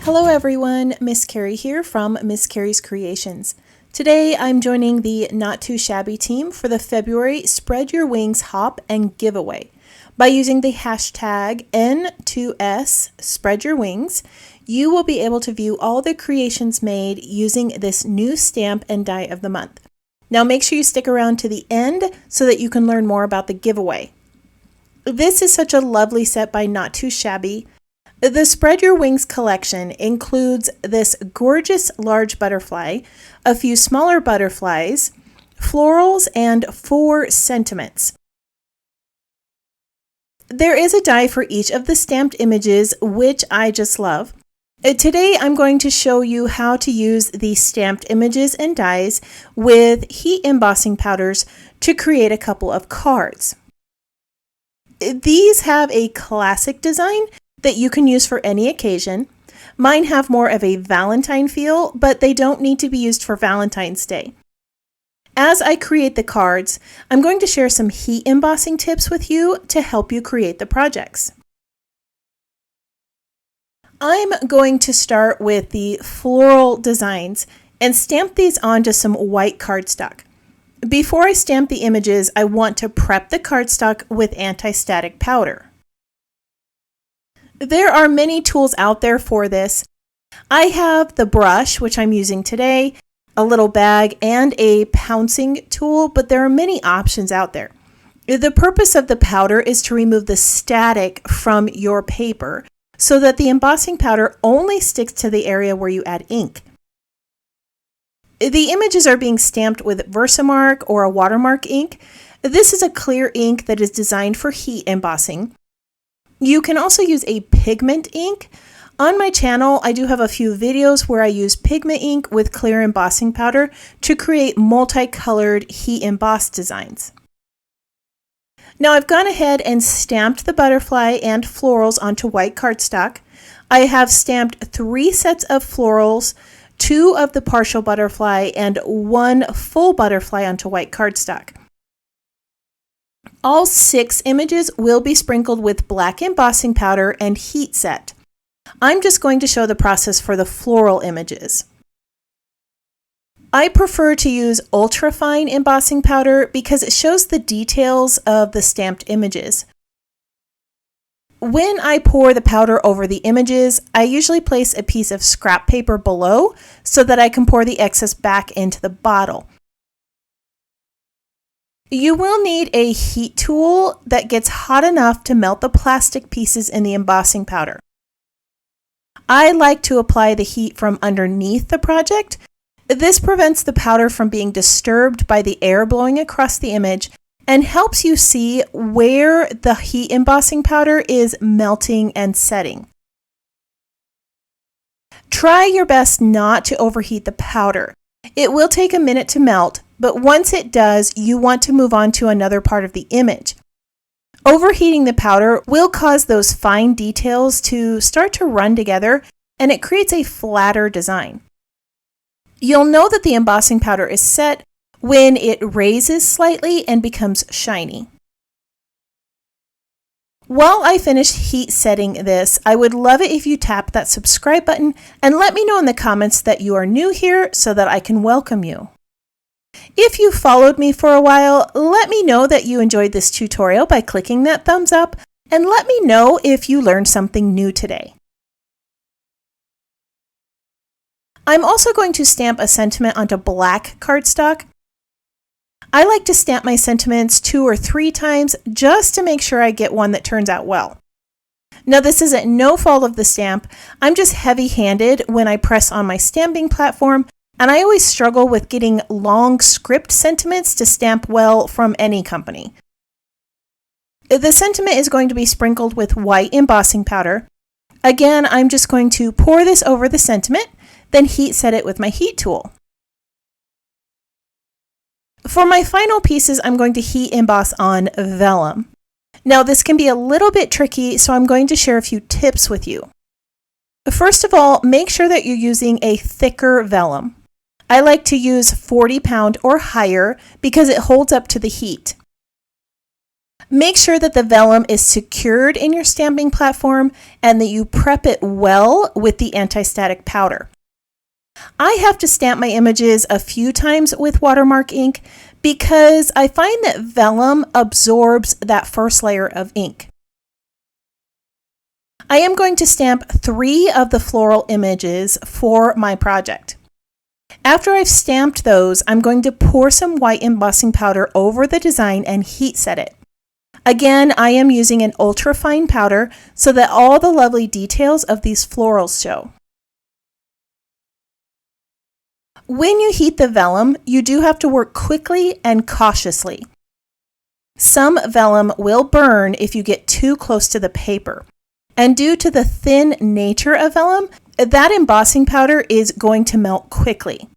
Hello everyone, Miss Carrie here from Miss Carrie's Creations. Today I'm joining the Not2Shabby team for the February Spread Your Wings Hop and Giveaway. By using the hashtag N2S Spread Your Wings, you will be able to view all the creations made using this new stamp and die of the month. Now make sure you stick around to the end so that you can learn more about the giveaway. This is such a lovely set by Not2Shabby. The Spread Your Wings collection includes this gorgeous large butterfly, a few smaller butterflies, florals, and 4 sentiments. There is a die for each of the stamped images, which I just love. Today I'm going to show you how to use the stamped images and dies with heat embossing powders to create a couple of cards. These have a classic design that you can use for any occasion. Mine have more of a Valentine feel, but they don't need to be used for Valentine's Day. As I create the cards, I'm going to share some heat embossing tips with you to help you create the projects. I'm going to start with the floral designs and stamp these onto some white cardstock. Before I stamp the images, I want to prep the cardstock with anti-static powder. There are many tools out there for this. I have the brush, which I'm using today, a little bag, and a pouncing tool, but there are many options out there. The purpose of the powder is to remove the static from your paper so that the embossing powder only sticks to the area where you add ink. The images are being stamped with Versamark or a watermark ink. This is a clear ink that is designed for heat embossing. You can also use a pigment ink. On my channel, I do have a few videos where I use pigment ink with clear embossing powder to create multicolored heat embossed designs. Now I've gone ahead and stamped the butterfly and florals onto white cardstock. I have stamped 3 sets of florals, 2 of the partial butterfly, and 1 full butterfly onto white cardstock. All 6 images will be sprinkled with black embossing powder and heat set. I'm just going to show the process for the floral images. I prefer to use ultra-fine embossing powder because it shows the details of the stamped images. When I pour the powder over the images, I usually place a piece of scrap paper below so that I can pour the excess back into the bottle. You will need a heat tool that gets hot enough to melt the plastic pieces in the embossing powder. I like to apply the heat from underneath the project. This prevents the powder from being disturbed by the air blowing across the image and helps you see where the heat embossing powder is melting and setting. Try your best not to overheat the powder. It will take a minute to melt, but once it does, you want to move on to another part of the image. Overheating the powder will cause those fine details to start to run together, and it creates a flatter design. You'll know that the embossing powder is set when it raises slightly and becomes shiny. While I finish heat setting this, I would love it if you tap that subscribe button and let me know in the comments that you are new here so that I can welcome you. If you followed me for a while, let me know that you enjoyed this tutorial by clicking that thumbs up, and let me know if you learned something new today. I'm also going to stamp a sentiment onto black cardstock. I like to stamp my sentiments 2 or 3 times just to make sure I get one that turns out well. Now this isn't no fault of the stamp, I'm just heavy-handed when I press on my stamping platform, and I always struggle with getting long script sentiments to stamp well from any company. The sentiment is going to be sprinkled with white embossing powder. Again, I'm just going to pour this over the sentiment, then heat set it with my heat tool. For my final pieces, I'm going to heat emboss on vellum. Now this can be a little bit tricky, so I'm going to share a few tips with you. First of all, make sure that you're using a thicker vellum. I like to use 40 pound or higher because it holds up to the heat. Make sure that the vellum is secured in your stamping platform and that you prep it well with the anti-static powder. I have to stamp my images a few times with watermark ink because I find that vellum absorbs that first layer of ink. I am going to stamp 3 of the floral images for my project. After I've stamped those, I'm going to pour some white embossing powder over the design and heat set it. Again, I am using an ultra fine powder so that all the lovely details of these florals show. When you heat the vellum, you do have to work quickly and cautiously. Some vellum will burn if you get too close to the paper. And due to the thin nature of vellum, that embossing powder is going to melt quickly.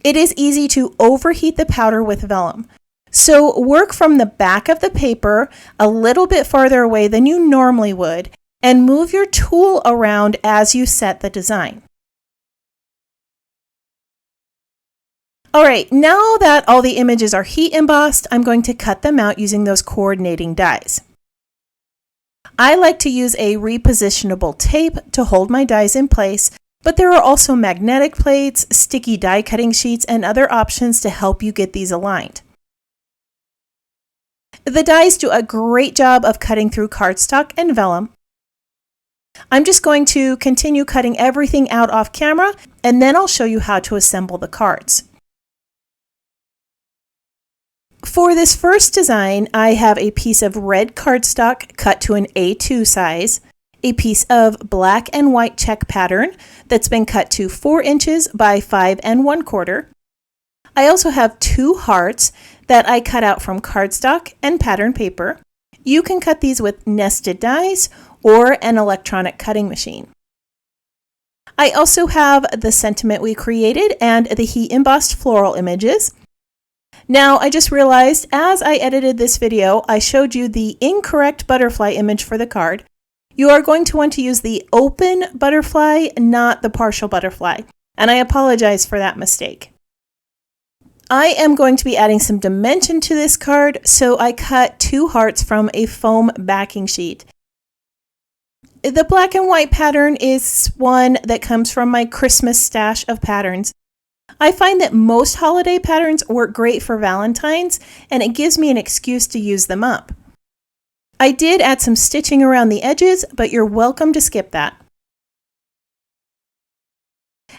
It is easy to overheat the powder with vellum. So work from the back of the paper a little bit farther away than you normally would and move your tool around as you set the design. Alright, now that all the images are heat embossed, I'm going to cut them out using those coordinating dies. I like to use a repositionable tape to hold my dies in place, but there are also magnetic plates, sticky die cutting sheets, and other options to help you get these aligned. The dies do a great job of cutting through cardstock and vellum. I'm just going to continue cutting everything out off camera, and then I'll show you how to assemble the cards. For this first design, I have a piece of red cardstock cut to an A2 size, a piece of black and white check pattern that's been cut to 4 inches by 5 1/4. I also have 2 hearts that I cut out from cardstock and pattern paper. You can cut these with nested dies or an electronic cutting machine. I also have the sentiment we created and the heat embossed floral images. Now, I just realized as I edited this video, I showed you the incorrect butterfly image for the card. You are going to want to use the open butterfly, not the partial butterfly, and I apologize for that mistake. I am going to be adding some dimension to this card, so I cut 2 hearts from a foam backing sheet. The black and white pattern is one that comes from my Christmas stash of patterns. I find that most holiday patterns work great for Valentine's, and it gives me an excuse to use them up. I did add some stitching around the edges, but you're welcome to skip that.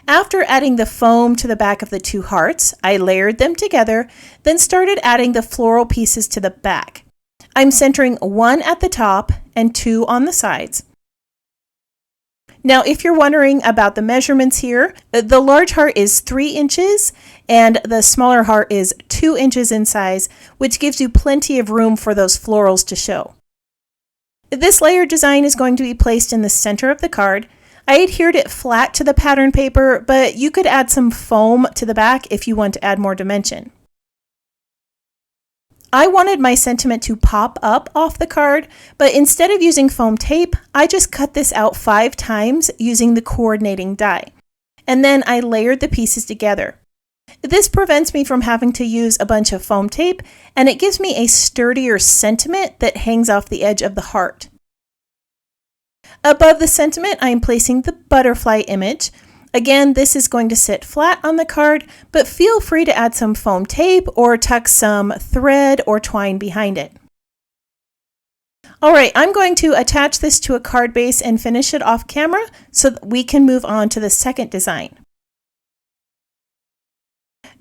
After adding the foam to the back of the 2 hearts, I layered them together, then started adding the floral pieces to the back. I'm centering 1 at the top and 2 on the sides. Now, if you're wondering about the measurements here, the large heart is 3 inches and the smaller heart is 2 inches in size, which gives you plenty of room for those florals to show. This layer design is going to be placed in the center of the card. I adhered it flat to the pattern paper, but you could add some foam to the back if you want to add more dimension. I wanted my sentiment to pop up off the card, but instead of using foam tape, I just cut this out 5 times using the coordinating die. And then I layered the pieces together. This prevents me from having to use a bunch of foam tape, and it gives me a sturdier sentiment that hangs off the edge of the heart. Above the sentiment, I am placing the butterfly image. Again, this is going to sit flat on the card, but feel free to add some foam tape or tuck some thread or twine behind it. Alright, I'm going to attach this to a card base and finish it off camera so that we can move on to the second design.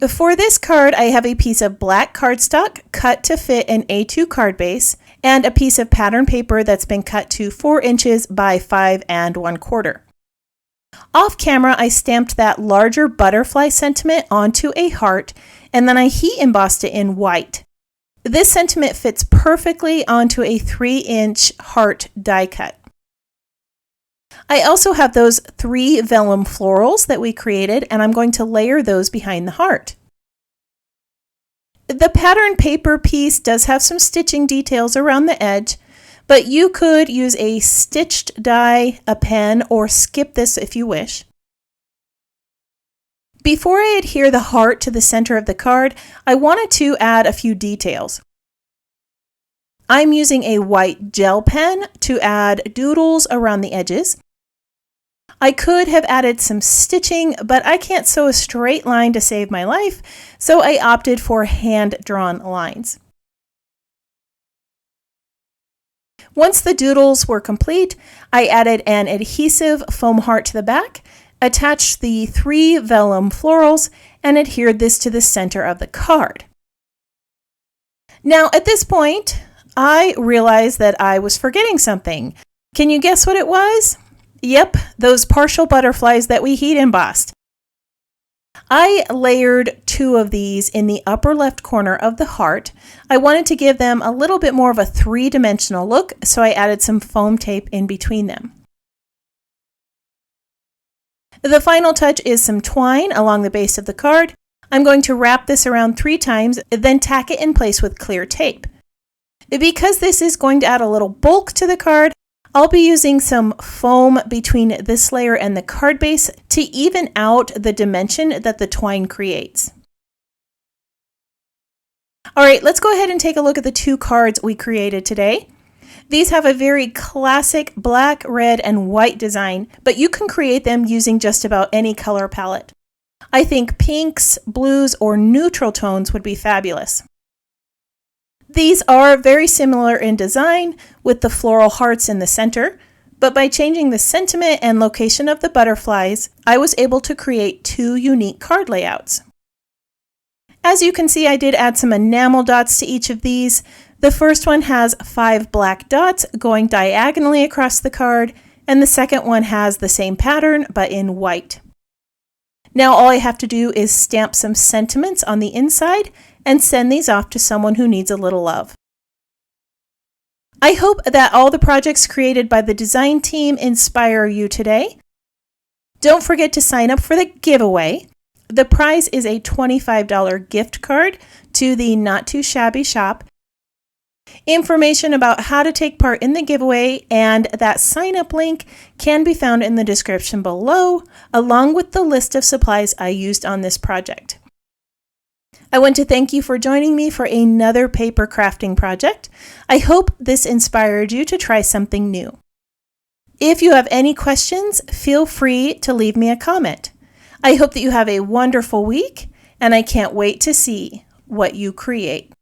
For this card, I have a piece of black cardstock cut to fit an A2 card base and a piece of pattern paper that's been cut to 4 inches by 5 1/4. Off camera, I stamped that larger butterfly sentiment onto a heart, and then I heat embossed it in white. This sentiment fits perfectly onto a 3-inch heart die cut. I also have those 3 vellum florals that we created, and I'm going to layer those behind the heart. The pattern paper piece does have some stitching details around the edge, but you could use a stitched die, a pen, or skip this if you wish. Before I adhere the heart to the center of the card, I wanted to add a few details. I'm using a white gel pen to add doodles around the edges. I could have added some stitching, but I can't sew a straight line to save my life, so I opted for hand-drawn lines. Once the doodles were complete, I added an adhesive foam heart to the back, attached the 3 vellum florals, and adhered this to the center of the card. Now, at this point, I realized that I was forgetting something. Can you guess what it was? Yep, those partial butterflies that we heat embossed. I layered 2 of these in the upper left corner of the heart. I wanted to give them a little bit more of a 3-dimensional look, so I added some foam tape in between them. The final touch is some twine along the base of the card. I'm going to wrap this around 3 times, then tack it in place with clear tape. Because this is going to add a little bulk to the card, I'll be using some foam between this layer and the card base to even out the dimension that the twine creates. All right, let's go ahead and take a look at the 2 cards we created today. These have a very classic black, red, and white design, but you can create them using just about any color palette. I think pinks, blues, or neutral tones would be fabulous. These are very similar in design with the floral hearts in the center, but by changing the sentiment and location of the butterflies, I was able to create 2 unique card layouts. As you can see, I did add some enamel dots to each of these. The first one has 5 black dots going diagonally across the card, and the second one has the same pattern but in white. Now all I have to do is stamp some sentiments on the inside and send these off to someone who needs a little love. I hope that all the projects created by the design team inspire you today. Don't forget to sign up for the giveaway. The prize is a $25 gift card to the Not2Shabby shop. Information about how to take part in the giveaway and that sign-up link can be found in the description below, along with the list of supplies I used on this project. I want to thank you for joining me for another paper crafting project. I hope this inspired you to try something new. If you have any questions, feel free to leave me a comment. I hope that you have a wonderful week, and I can't wait to see what you create.